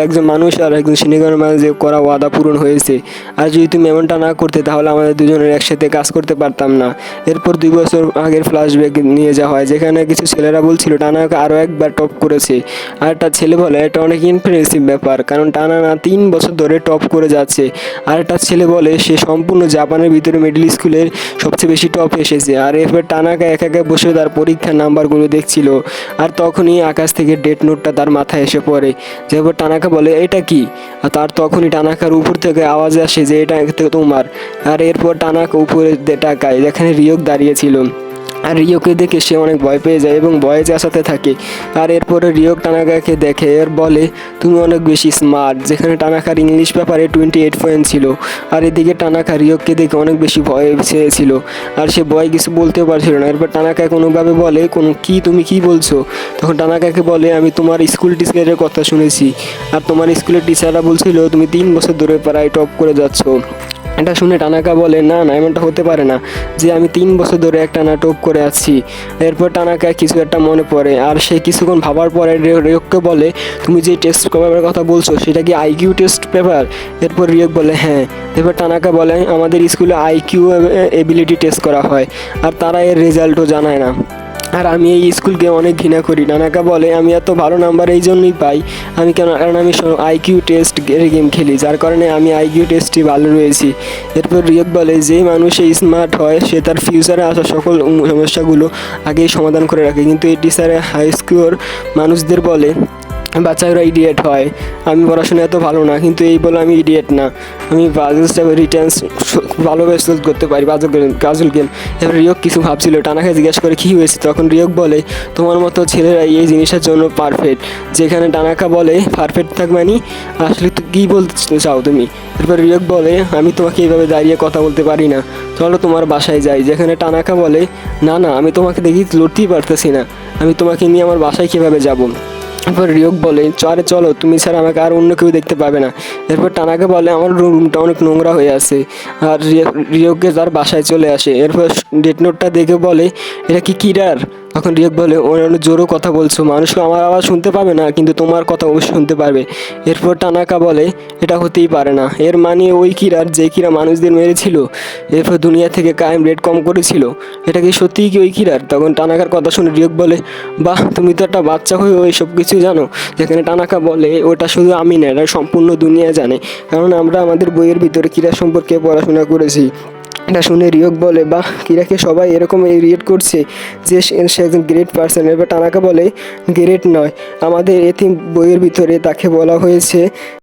একজন মানুষ আর একজন সিনিয়রের মাঝে করা ওয়াদা পূরণ হয়েছে। আর যদি তুমি এমনটা না করতে তাহলে আমাদের দুজনের একসাথে কাজ করতে পারতাম না। এরপর 2 বছর আগের ফ্ল্যাশব্যাক নিয়ে যাওয়া হয়, যেখানে কিছু ছেলেরা বলছিল টানাকে আরও একবার টপ করেছে। আর একটা ছেলে বলে এটা অনেক ইমপ্রেসিভ ব্যাপার, কারণ টানা না 3 বছর ধরে টপ করে যাচ্ছে। আর একটা ছেলে বলে সে সম্পূর্ণ জাপানের ভিতরে মিডল স্কুলের সবচেয়ে বেশি টপ এসেছে। আর এরপর টানাকা একা একা বসে তার পরীক্ষার নাম্বারগুলো দেখছিল। আর তখনই আকাশ থেকে ডেট নোটটা তার মাথায় এসে পড়ে। যেরপর টানাকা বলে এটা কি, আর তার তখনই টানাকার উপর থেকে আওয়াজ আসে যে এটা তোমার। আর এরপর টানাকা উপরে তাকায়, যেখানে রিওক দাঁড়িয়ে ছিল। আর রিওকে দেখে সে অনেক ভয় পেয়ে যায় এবং ভয়ে চেঁচাতে থাকে। আর এরপরে রিওক টানাকাকে দেখে আর বলে তুমি অনেক বেশি স্মার্ট, যেখানে টানাকার ইংলিশ পেপারে 28 পয়েন্ট ছিল। আর এদিকে টানাকা রিওককে দেখে অনেক বেশি ভয় পেয়েছিল, আর সে ভয় কিছু বলতেও পারছিল না। এরপর টানাকা কোনোভাবে বলে তুমি কি বলছো? তখন টানাকাকে বলে আমি তোমার স্কুল টিচারের কথা শুনেছি, আর তোমার স্কুলের টিচাররা বলছিল তুমি 3 বছর ধরে প্রায় টপ করে যাচ্ছ। এটা শুনে টানাকা বলে না না, এমনটা হতে পারে না যে আমি 3 বছর ধরে একটা নাটক করে আছি। এরপর টানাকা কিছু একটা মনে পড়ে, আর সে কিছুক্ষণ ভাবার পরে রিওককে বলে তুমি যে টেস্ট পেপারের কথা বলছো সেটা কি আইকিউ টেস্ট পেপার? এরপর রিওক বলে হ্যাঁ। এরপর টানাকা বলে আমাদের স্কুলে আইকিউ এবিলিটি টেস্ট করা হয়, আর তারা এর রেজাল্টও জানায় না। আর আমি এই স্কুলকে অনেক ঘৃণা করি। টানাকা বলে আমি এত ভালো নাম্বার এই জন্যই পাই, কারণ আমি আইকিউ টেস্ট গেম খেলি, যার কারণে আমি আইকিউ টেস্টে ভালো রয়েছি। এরপর রিওক বলে যে মানুষ স্মার্ট হয় সে তার ফিউচারে আসা সকল সমস্যাগুলো আগেই সমাধান করে রাখে, কিন্তু এই টিচারে হাই স্কুল মানুষদের বলে বাচ্চারা ইডিয়েট হয়। আমি পড়াশোনা এত ভালো না, কিন্তু এই বলে আমি ইডিয়েট না, আমি পাজলসটা রিটার্নস ভালোভাবে সোলভ করতে পারি পাজল গেম। এবার রিওক কিছু ভাবছিল, টানাকে জিজ্ঞেস করে কী হয়েছে। তখন রিওক বলে তোমার মতো ছেলেরাই এই জিনিসের জন্য পারফেক্ট। যেখানে টানাকা বলে পারফেক্ট থাক মানে আসলে কী বলতে চাও তুমি? এরপর রিওক বলে আমি তোমাকে এইভাবে দাঁড়িয়ে কথা বলতে পারি না, চলো তোমার বাসায় যাই। যেখানে টানাকা বলে না না, আমি তোমাকে দেখি লড়তেই পারতেছি না, আমি তোমাকে নিয়ে আমার বাসায় কীভাবে যাবো? এরপর রিওক বলে চলো, তুমি ছাড়া আমাকে আর অন্য কেউ দেখতে পাবে না। এরপর টানাকে বলে আমার রুমটা অনেক নোংরা হয়ে আছে। আর রিওকে তার বাসায় চলে আসে। এরপর ডেট নোটটা দেখে বলে এটা কি কিরার? তখন রিওক বলে ও অনেক জোরও কথা বলছো, মানুষ আমার আওয়াজ শুনতে পাবে না কিন্তু তোমার কথা অবশ্যই শুনতে পারবে। এরপর টানাকা বলে এটা হতেই পারে না, এর মানে ওই কিরার যে কিরা মানুষদের মেরেছিল, এরপর দুনিয়া থেকে ক্রাইম রেট কম করেছিল, এটা কি সত্যিই কি ওই কিরার? তখন টানাকার কথা শুনে রিওক বলে বাহ, তুমি তো একটা বাচ্চা হয়ে ওই সব কিছু জানো। যেখানে টানাকা বলে ওটা শুধু আমি না, এটা সম্পূর্ণ দুনিয়া জানে, কারণ আমরা আমাদের বইয়ের ভিতরে কিরা সম্পর্কে পড়াশোনা করেছি। এটা শুনে রিওক বলে বাহ, কিরাকে সবাই এরকম রিয়েট করছে যে সে একজন গ্রেট পার্সন। এবার টানাকা বলে গ্রেট নয়, আমাদের এতে বইয়ের ভিতরে তাকে বলা হয়েছে